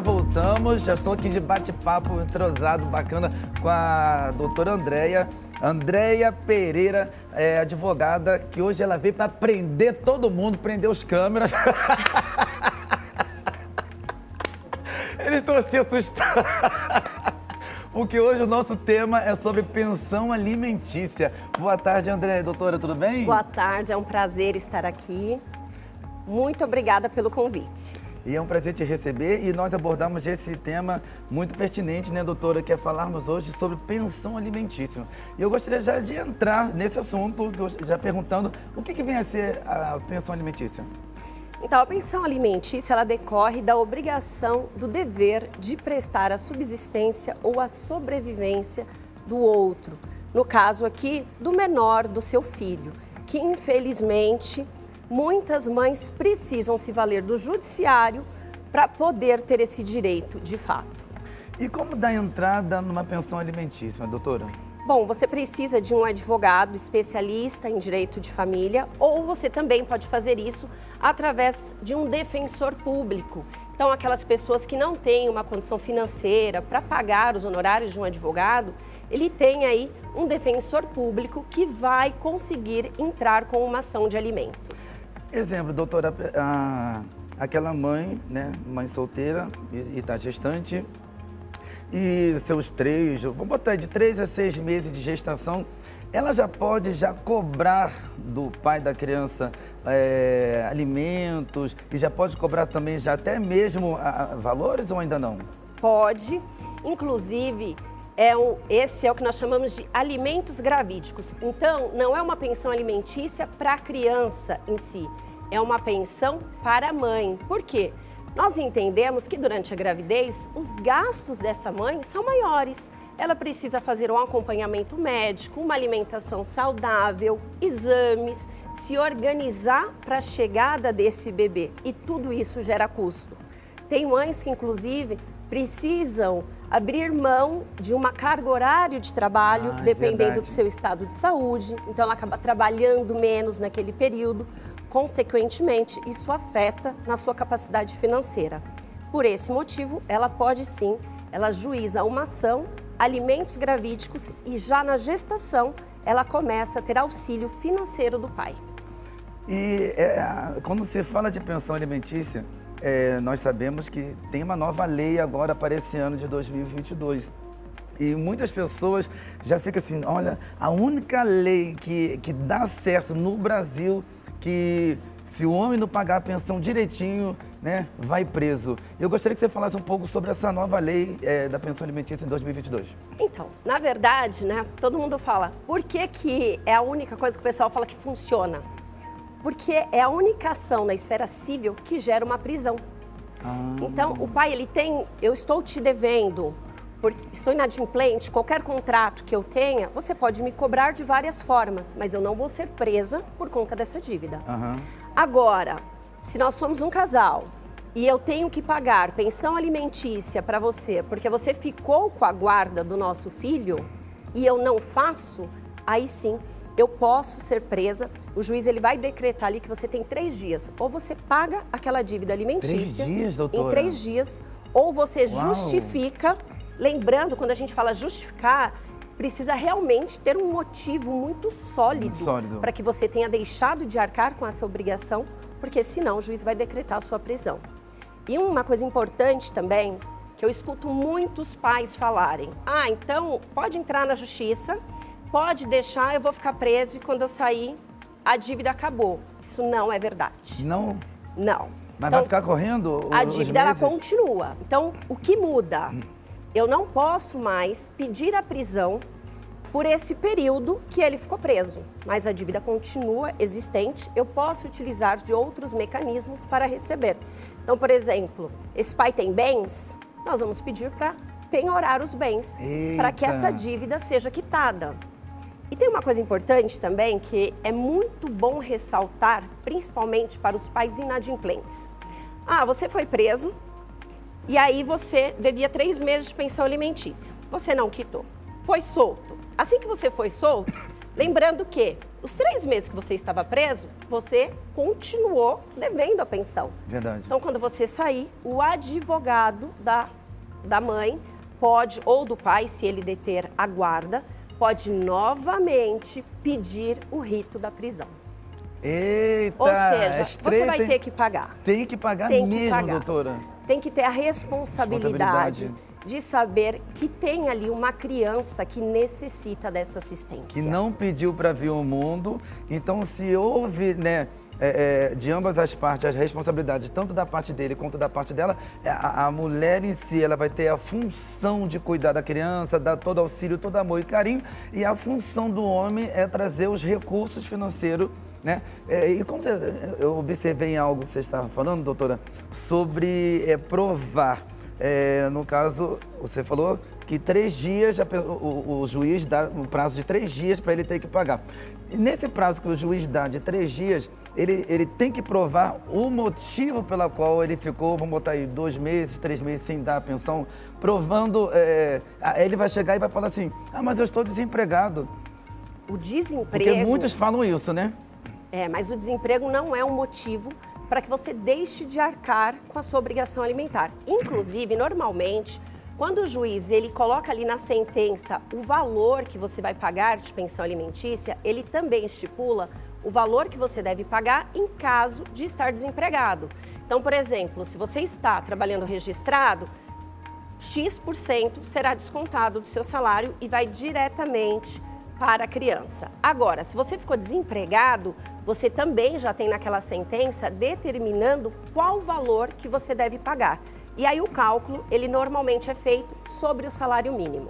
Voltamos, já estou aqui de bate-papo entrosado, bacana, com a doutora Andréia Pereira, advogada, que hoje ela veio para prender todo mundo, prender os câmeras. Eles estão se assustando, porque hoje o nosso tema é sobre pensão alimentícia. Boa tarde, Andréia. Doutora, tudo bem? Boa tarde, é um prazer estar aqui. Muito obrigada pelo convite. E é um prazer te receber e nós abordamos esse tema muito pertinente, né, doutora, que é falarmos hoje sobre pensão alimentícia. E eu gostaria já de entrar nesse assunto, já perguntando o que vem a ser a pensão alimentícia? Então, a pensão alimentícia, ela decorre da obrigação do dever de prestar a subsistência ou a sobrevivência do outro. No caso aqui, do menor do seu filho, que infelizmente muitas mães precisam se valer do judiciário para poder ter esse direito de fato. E como dar entrada numa pensão alimentícia, doutora? Bom, você precisa de um advogado especialista em direito de família ou você também pode fazer isso através de um defensor público. Então, aquelas pessoas que não têm uma condição financeira para pagar os honorários de um advogado, ele tem aí um defensor público que vai conseguir entrar com uma ação de alimentos. Exemplo, doutora, aquela mãe, né, mãe solteira e está gestante, e seus vamos botar de 3 a 6 meses de gestação, ela já pode cobrar do pai da criança alimentos e já pode cobrar também até mesmo valores ou ainda não? Pode, inclusive esse é o que nós chamamos de alimentos gravídicos. Então, não é uma pensão alimentícia para a criança em si, é uma pensão para a mãe. Por quê? Nós entendemos que durante a gravidez, os gastos dessa mãe são maiores. Ela precisa fazer um acompanhamento médico, uma alimentação saudável, exames, se organizar para a chegada desse bebê. E tudo isso gera custo. Tem mães que, inclusive, precisam abrir mão de uma carga horária de trabalho, dependendo do seu estado de saúde. Então, ela acaba trabalhando menos naquele período. Consequentemente, isso afeta na sua capacidade financeira. Por esse motivo, ela pode sim, ela ajuiza uma ação, alimentos gravídicos, e já na gestação, ela começa a ter auxílio financeiro do pai. E quando se fala de pensão alimentícia, nós sabemos que tem uma nova lei agora para esse ano de 2022. E muitas pessoas já ficam assim, olha, a única lei que dá certo no Brasil, que se o homem não pagar a pensão direitinho, né, vai preso. Eu gostaria que você falasse um pouco sobre essa nova lei da pensão alimentícia em 2022. Então, na verdade, né, todo mundo fala, por que é a única coisa que o pessoal fala que funciona? Porque é a única ação na esfera civil que gera uma prisão. Então, o pai, ele tem, eu estou te devendo, estou inadimplente, qualquer contrato que eu tenha, você pode me cobrar de várias formas, mas eu não vou ser presa por conta dessa dívida. Agora, se nós somos um casal e eu tenho que pagar pensão alimentícia para você, porque você ficou com a guarda do nosso filho e eu não faço, aí sim, eu posso ser presa. O juiz ele vai decretar ali que você tem 3 dias. Ou você paga aquela dívida alimentícia 3 dias, doutora? Em 3 dias, ou você justifica. Lembrando, quando a gente fala justificar, precisa realmente ter um motivo muito sólido para que você tenha deixado de arcar com essa obrigação, porque senão o juiz vai decretar a sua prisão. E uma coisa importante também, que eu escuto muitos pais falarem, então pode entrar na justiça, pode deixar, eu vou ficar preso e quando eu sair, a dívida acabou. Isso não é verdade. Não? Não. Mas então, vai ficar correndo a dívida ela continua. Então, o que muda? Eu não posso mais pedir a prisão por esse período que ele ficou preso, mas a dívida continua existente, eu posso utilizar de outros mecanismos para receber. Então, por exemplo, esse pai tem bens, nós vamos pedir para penhorar os bens, para que essa dívida seja quitada. E tem uma coisa importante também que é muito bom ressaltar, principalmente para os pais inadimplentes. Você foi preso e aí você devia 3 meses de pensão alimentícia. Você não quitou, foi solto. Assim que você foi solto, Lembrando que os 3 meses que você estava preso, você continuou devendo a pensão. Verdade. Então, quando você sair, o advogado da mãe pode, ou do pai, se ele deter a guarda, pode novamente pedir o rito da prisão. Eita! Ou seja, você vai ter que pagar. Tem que pagar Tem mesmo, que pagar. doutora. Tem que ter a responsabilidade de saber que tem ali uma criança que necessita dessa assistência. Que não pediu para vir ao mundo. Então, se houve, né, de ambas as partes, as responsabilidades, tanto da parte dele quanto da parte dela, a mulher em si, ela vai ter a função de cuidar da criança, dar todo auxílio, todo amor e carinho, e a função do homem é trazer os recursos financeiros, né? E como eu observei em algo que você estava falando, doutora, sobre provar. No caso, você falou que 3 dias, o juiz dá um prazo de 3 dias para ele ter que pagar. E nesse prazo que o juiz dá de 3 dias, ele tem que provar o motivo pela qual ele ficou, vamos botar aí, 2 meses, 3 meses sem dar a pensão, provando, ele vai chegar e vai falar assim, mas eu estou desempregado. O desemprego... Porque muitos falam isso, né? Mas o desemprego não é um motivo para que você deixe de arcar com a sua obrigação alimentar. Inclusive, normalmente, quando o juiz ele coloca ali na sentença o valor que você vai pagar de pensão alimentícia, ele também estipula o valor que você deve pagar em caso de estar desempregado. Então, por exemplo, se você está trabalhando registrado, X% será descontado do seu salário e vai diretamente para a criança. Agora, se você ficou desempregado, você também já tem naquela sentença determinando qual valor que você deve pagar. E aí o cálculo, ele normalmente é feito sobre o salário mínimo.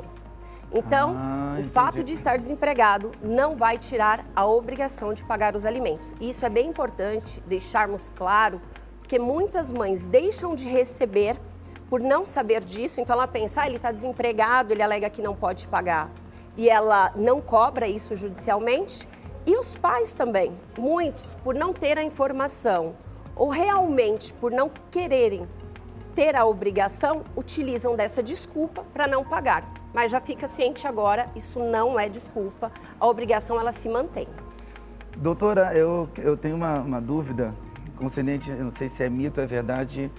Então, o fato de estar desempregado não vai tirar a obrigação de pagar os alimentos. E isso é bem importante deixarmos claro, porque muitas mães deixam de receber por não saber disso. Então ela pensa, ele está desempregado, ele alega que não pode pagar. E ela não cobra isso judicialmente. E os pais também, muitos, por não ter a informação ou realmente por não quererem ter a obrigação, utilizam dessa desculpa para não pagar. Mas já fica ciente agora, isso não é desculpa, a obrigação ela se mantém. Doutora, eu tenho uma dúvida concernente, eu não sei se é mito ou é verdade,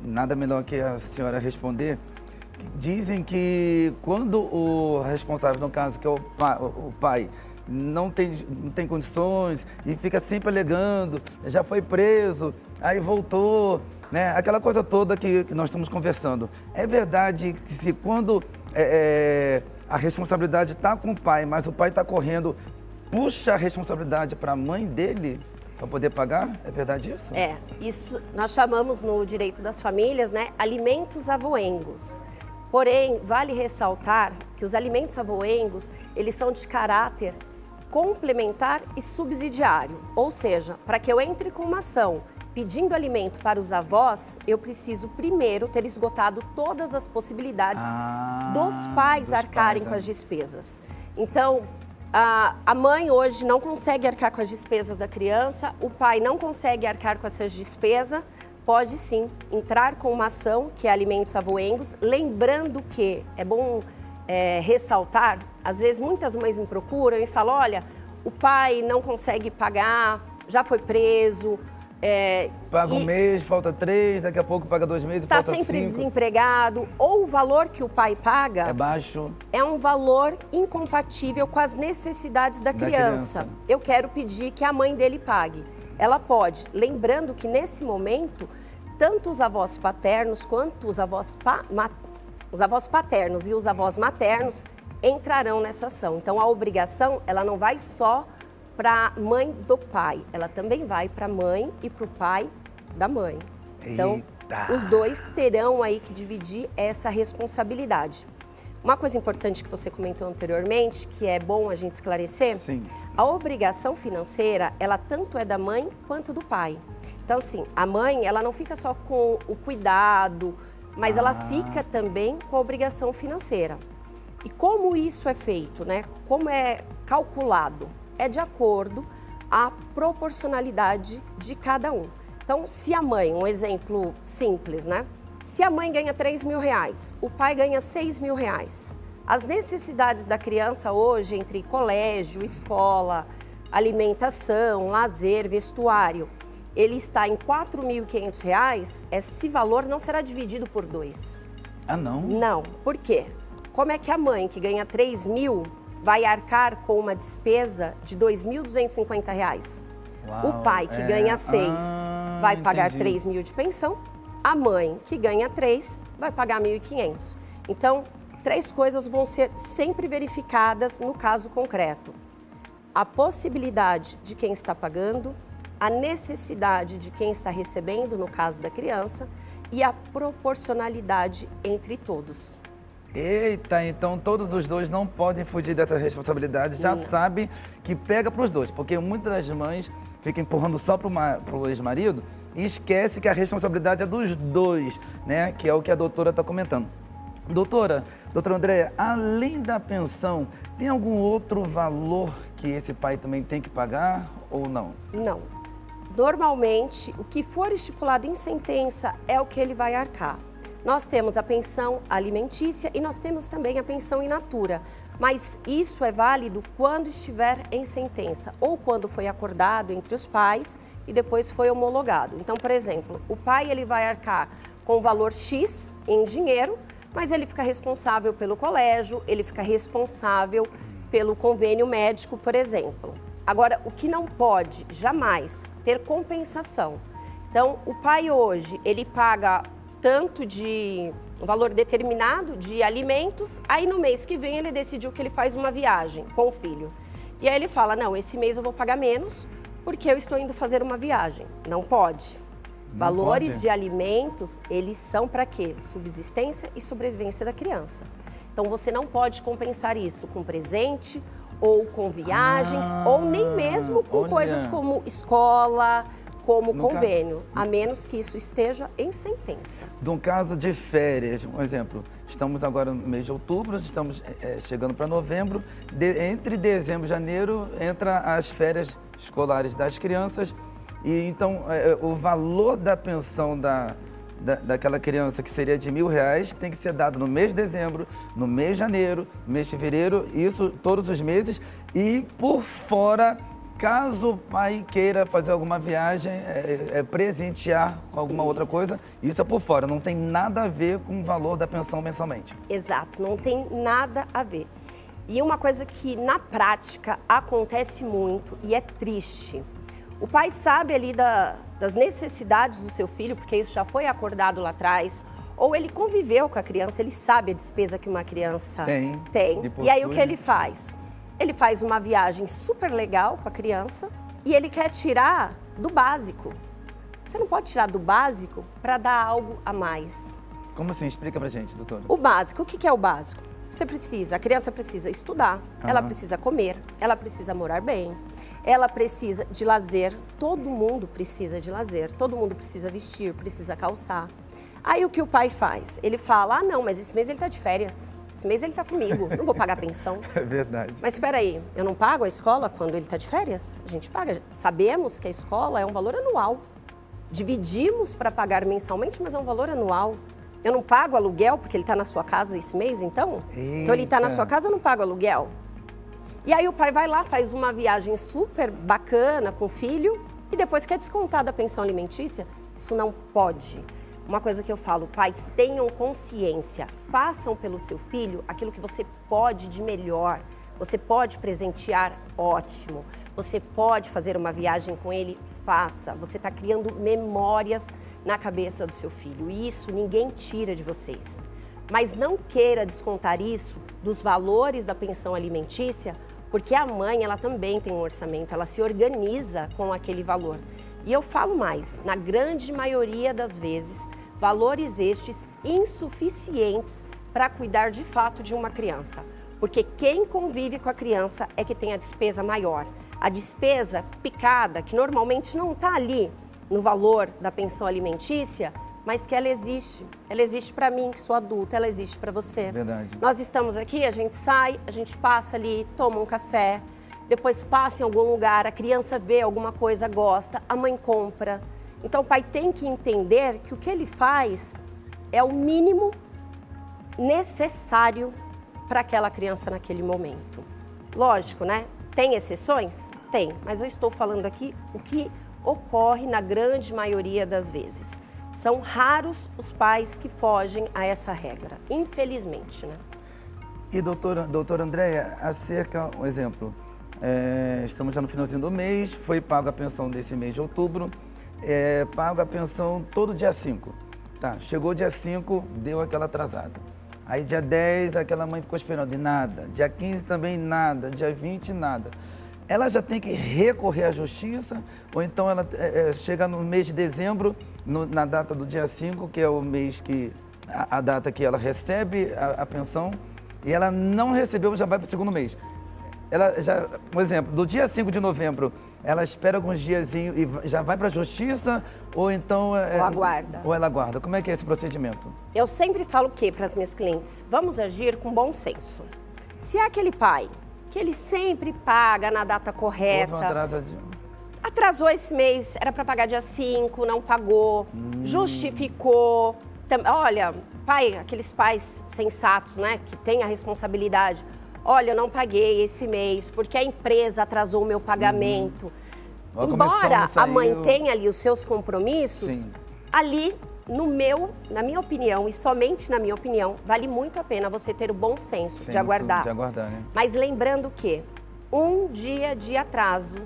nada melhor que a senhora responder. Dizem que quando o responsável, no caso, que é o pai, não tem condições e fica sempre alegando, já foi preso, aí voltou, né? Aquela coisa toda que nós estamos conversando. É verdade que se quando a responsabilidade está com o pai, mas o pai está correndo, puxa a responsabilidade para a mãe dele para poder pagar? É verdade isso? Isso nós chamamos no direito das famílias, né, alimentos avoengos. Porém, vale ressaltar que os alimentos avoengos, eles são de caráter complementar e subsidiário. Ou seja, para que eu entre com uma ação pedindo alimento para os avós, eu preciso primeiro ter esgotado todas as possibilidades dos pais arcarem com as despesas. Então, a mãe hoje não consegue arcar com as despesas da criança, o pai não consegue arcar com essas despesas, pode sim entrar com uma ação, que é alimentos avoengos, lembrando que é bom ressaltar, às vezes muitas mães me procuram e falam, olha, o pai não consegue pagar, já foi preso. Paga um mês, falta 3, daqui a pouco paga 2 meses, falta 5. Está sempre desempregado, ou o valor que o pai paga é baixo. É um valor incompatível com as necessidades da criança. Eu quero pedir que a mãe dele pague. Ela pode, lembrando que nesse momento, tanto os avós paternos quanto os avós paternos e os avós maternos entrarão nessa ação. Então a obrigação, ela não vai só para a mãe do pai, ela também vai para a mãe e para o pai da mãe. Então, os dois terão aí que dividir essa responsabilidade. Uma coisa importante que você comentou anteriormente, que é bom a gente esclarecer, sim, a obrigação financeira, ela tanto é da mãe quanto do pai. Então, assim, a mãe, ela não fica só com o cuidado, mas ela fica também com a obrigação financeira. E como isso é feito, né? Como é calculado? É de acordo à proporcionalidade de cada um. Então, se a mãe, um exemplo simples, né? Se a mãe ganha R$3.000, o pai ganha R$6.000, As necessidades da criança hoje, entre colégio, escola, alimentação, lazer, vestuário, ele está em R$ 4.500, esse valor não será dividido por 2. Ah, não? Não. Por quê? Como é que a mãe que ganha 3.000 vai arcar com uma despesa de R$ 2.250? O pai que ganha 6 vai pagar 3.000 de pensão, a mãe que ganha 3 vai pagar 1.500. Então, 3 coisas vão ser sempre verificadas no caso concreto. A possibilidade de quem está pagando, a necessidade de quem está recebendo, no caso da criança, e a proporcionalidade entre todos. Eita, então todos os dois não podem fugir dessa responsabilidade, já sabe que pega para os dois, porque muitas das mães ficam empurrando só para o ex-marido e esquece que a responsabilidade é dos dois, né? Que é o que a doutora está comentando. Doutora Andréia, além da pensão, tem algum outro valor que esse pai também tem que pagar ou não? Não. Normalmente, o que for estipulado em sentença é o que ele vai arcar. Nós temos a pensão alimentícia e nós temos também a pensão in natura, mas isso é válido quando estiver em sentença ou quando foi acordado entre os pais e depois foi homologado. Então, por exemplo, o pai ele vai arcar com o valor X em dinheiro, mas ele fica responsável pelo colégio, ele fica responsável pelo convênio médico, por exemplo. Agora, o que não pode jamais ter compensação. Então, o pai hoje, ele paga tanto de um valor determinado de alimentos, aí no mês que vem ele decidiu que ele faz uma viagem com o filho. E aí ele fala, não, esse mês eu vou pagar menos porque eu estou indo fazer uma viagem. Não pode. Valores de alimentos, eles são para quê? Subsistência e sobrevivência da criança. Então você não pode compensar isso com presente ou com viagens ou nem mesmo com coisas como escola, como convênio, a menos que isso esteja em sentença. No caso de férias, um exemplo, estamos agora no mês de outubro, estamos chegando para novembro, entre dezembro e janeiro entra as férias escolares das crianças e então o valor da pensão daquela criança que seria de R$ 1.000 tem que ser dado no mês de dezembro, no mês de janeiro, no mês de fevereiro, isso todos os meses e por fora, caso o pai queira fazer alguma viagem, presentear com alguma outra coisa, isso é por fora, não tem nada a ver com o valor da pensão mensalmente. Exato, não tem nada a ver. E uma coisa que na prática acontece muito e é triste. O pai sabe ali das necessidades do seu filho, porque isso já foi acordado lá atrás, ou ele conviveu com a criança, ele sabe a despesa que uma criança tem. E aí o que ele faz? Ele faz uma viagem super legal com a criança e ele quer tirar do básico. Você não pode tirar do básico para dar algo a mais. Como assim? Explica pra gente, doutora. O básico, o que é o básico? A criança precisa estudar, ela precisa comer, ela precisa morar bem, ela precisa de lazer, todo mundo precisa de lazer, todo mundo precisa vestir, precisa calçar. Aí o que o pai faz? Ele fala, ah não, mas esse mês ele tá de férias. Esse mês ele está comigo, não vou pagar pensão. É verdade. Mas espera aí, eu não pago a escola quando ele está de férias? A gente paga. Sabemos que a escola é um valor anual. Dividimos para pagar mensalmente, mas é um valor anual. Eu não pago aluguel porque ele está na sua casa esse mês, então? Eita. Então ele está na sua casa, eu não pago aluguel. E aí o pai vai lá, faz uma viagem super bacana com o filho e depois quer descontar da pensão alimentícia? Isso não pode. Uma coisa que eu falo, pais, tenham consciência, façam pelo seu filho aquilo que você pode de melhor. Você pode presentear, ótimo. Você pode fazer uma viagem com ele, faça. Você está criando memórias na cabeça do seu filho e isso ninguém tira de vocês. Mas não queira descontar isso dos valores da pensão alimentícia, porque a mãe, ela também tem um orçamento, ela se organiza com aquele valor. E eu falo mais, na grande maioria das vezes, valores estes insuficientes para cuidar de fato de uma criança. Porque quem convive com a criança é que tem a despesa maior. A despesa picada, que normalmente não está ali no valor da pensão alimentícia, mas que ela existe. Ela existe para mim, que sou adulta, ela existe para você. Verdade. Nós estamos aqui, a gente sai, a gente passa ali, toma um café, depois passa em algum lugar, a criança vê alguma coisa, gosta, a mãe compra. Então o pai tem que entender que o que ele faz é o mínimo necessário para aquela criança naquele momento. Lógico, né? Tem exceções? Tem, mas eu estou falando aqui o que ocorre na grande maioria das vezes. São raros os pais que fogem a essa regra, infelizmente, né? E doutora Andréia, acerca, um exemplo, estamos já no finalzinho do mês, foi paga a pensão desse mês de outubro, paga a pensão todo dia 5. Tá, chegou dia 5, deu aquela atrasada. Aí dia 10, aquela mãe ficou esperando e nada. Dia 15 também nada, dia 20 nada. Ela já tem que recorrer à justiça, ou então ela chega no mês de dezembro, na data do dia 5, que é o mês que, a data que ela recebe a pensão, e ela não recebeu, já vai para o segundo mês. Ela já, por exemplo, do dia 5 de novembro, ela espera alguns diazinhos e já vai para a justiça, ou então... Ou aguarda. Ou ela aguarda. Como é que é esse procedimento? Eu sempre falo o quê para as minhas clientes? Vamos agir com bom senso. Se é aquele pai que ele sempre paga na data correta... Atrasou esse mês, era para pagar dia 5, não pagou, justificou. Olha, pai, aqueles pais sensatos, né, que têm a responsabilidade. Olha, eu não paguei esse mês porque a empresa atrasou o meu pagamento. Embora a mãe tenha ali os seus compromissos, sim, ali, na minha opinião, e somente na minha opinião, vale muito a pena você ter o bom senso de aguardar. Né? Mas lembrando que um dia de atraso,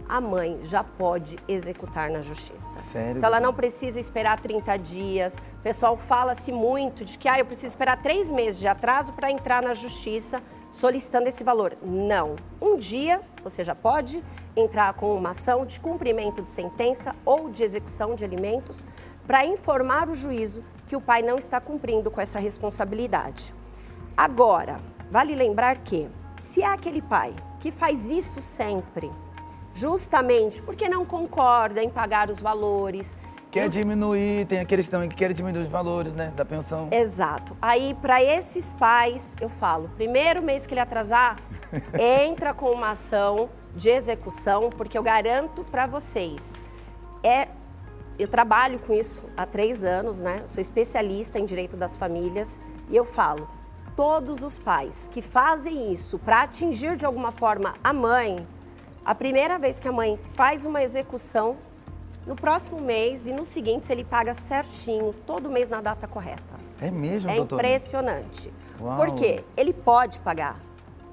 a mãe já pode executar na justiça. Sério? Então ela não precisa esperar 30 dias. O pessoal fala-se muito de que eu preciso esperar 3 meses de atraso para entrar na justiça solicitando esse valor. Não. Um dia você já pode entrar com uma ação de cumprimento de sentença ou de execução de alimentos para informar o juízo que o pai não está cumprindo com essa responsabilidade. Agora, vale lembrar que se é aquele pai que faz isso sempre, justamente porque não concorda em pagar os valores. Quer diminuir, tem aqueles também que querem diminuir os valores, né, da pensão. Exato. Aí, para esses pais, eu falo, primeiro mês que ele atrasar, entra com uma ação de execução, porque eu garanto para vocês, eu trabalho com isso há 3 anos, né, sou especialista em direito das famílias, e eu falo, todos os pais que fazem isso para atingir de alguma forma a mãe, a primeira vez que a mãe faz uma execução, no próximo mês e no seguinte, ele paga certinho, todo mês na data correta. É mesmo, doutora? É impressionante. Uau. Por quê? Ele pode pagar.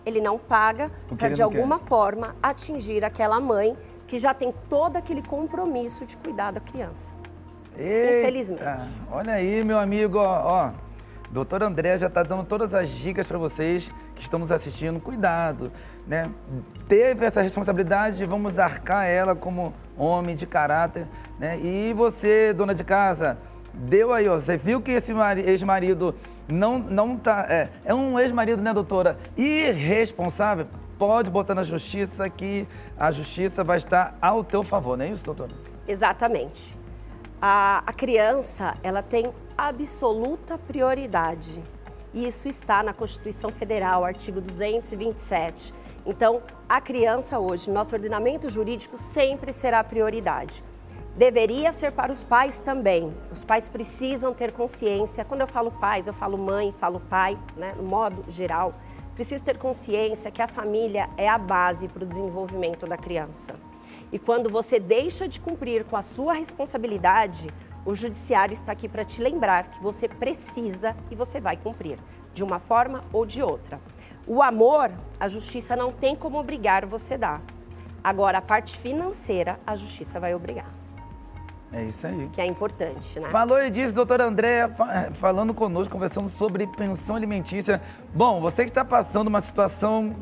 Ele não paga para, de alguma forma, atingir aquela mãe que já tem todo aquele compromisso de cuidar da criança. Eita, infelizmente. Olha aí, meu amigo, ó. Doutora Andréia já está dando todas as dicas para vocês que estão nos assistindo. Cuidado, né? Teve essa responsabilidade, vamos arcar ela como homem de caráter, né? E você, dona de casa, deu aí, ó. Você viu que esse ex-marido não tá... É um ex-marido, né, doutora? Irresponsável. Pode botar na justiça que a justiça vai estar ao teu favor, não é isso, doutora? Exatamente. A criança, ela tem absoluta prioridade. E isso está na Constituição Federal, artigo 227. Então, a criança hoje, nosso ordenamento jurídico sempre será prioridade. Deveria ser para os pais também. Os pais precisam ter consciência. Quando eu falo pais, eu falo mãe, falo pai, né, no modo geral. Precisa ter consciência que a família é a base para o desenvolvimento da criança. E quando você deixa de cumprir com a sua responsabilidade, o judiciário está aqui para te lembrar que você precisa e você vai cumprir, de uma forma ou de outra. O amor, a justiça não tem como obrigar você a dar. Agora, a parte financeira, a justiça vai obrigar. É isso aí. Que é importante, né? Falou e disse, doutora Andréia, falando conosco, conversando sobre pensão alimentícia. Bom, você que está passando uma situação,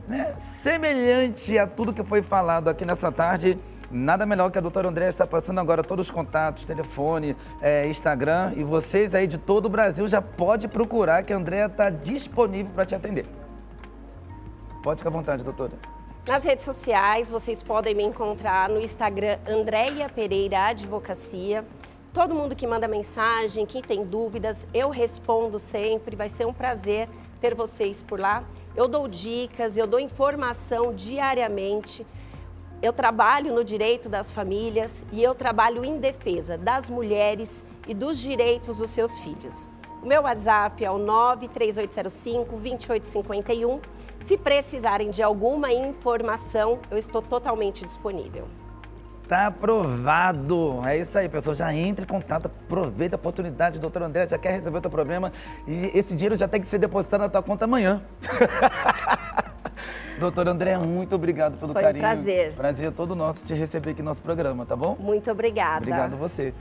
né, semelhante a tudo que foi falado aqui nessa tarde, nada melhor que a doutora Andréia está passando agora todos os contatos, telefone, Instagram, e vocês aí de todo o Brasil já pode procurar que a Andréia está disponível para te atender. Pode ficar à vontade, doutora. Nas redes sociais, vocês podem me encontrar no Instagram Andréia Pereira Advocacia. Todo mundo que manda mensagem, que tem dúvidas, eu respondo sempre. Vai ser um prazer ter vocês por lá. Eu dou dicas, eu dou informação diariamente. Eu trabalho no direito das famílias e eu trabalho em defesa das mulheres e dos direitos dos seus filhos. O meu WhatsApp é o 93805-2851. Se precisarem de alguma informação, eu estou totalmente disponível. Tá aprovado. É isso aí, pessoal. Já entre em contato, aproveita a oportunidade. Doutor André já quer resolver o teu problema e esse dinheiro já tem que ser depositado na tua conta amanhã. Doutor André, muito obrigado pelo carinho. Foi um prazer. Prazer todo nosso te receber aqui no nosso programa, tá bom? Muito obrigada. Obrigado você.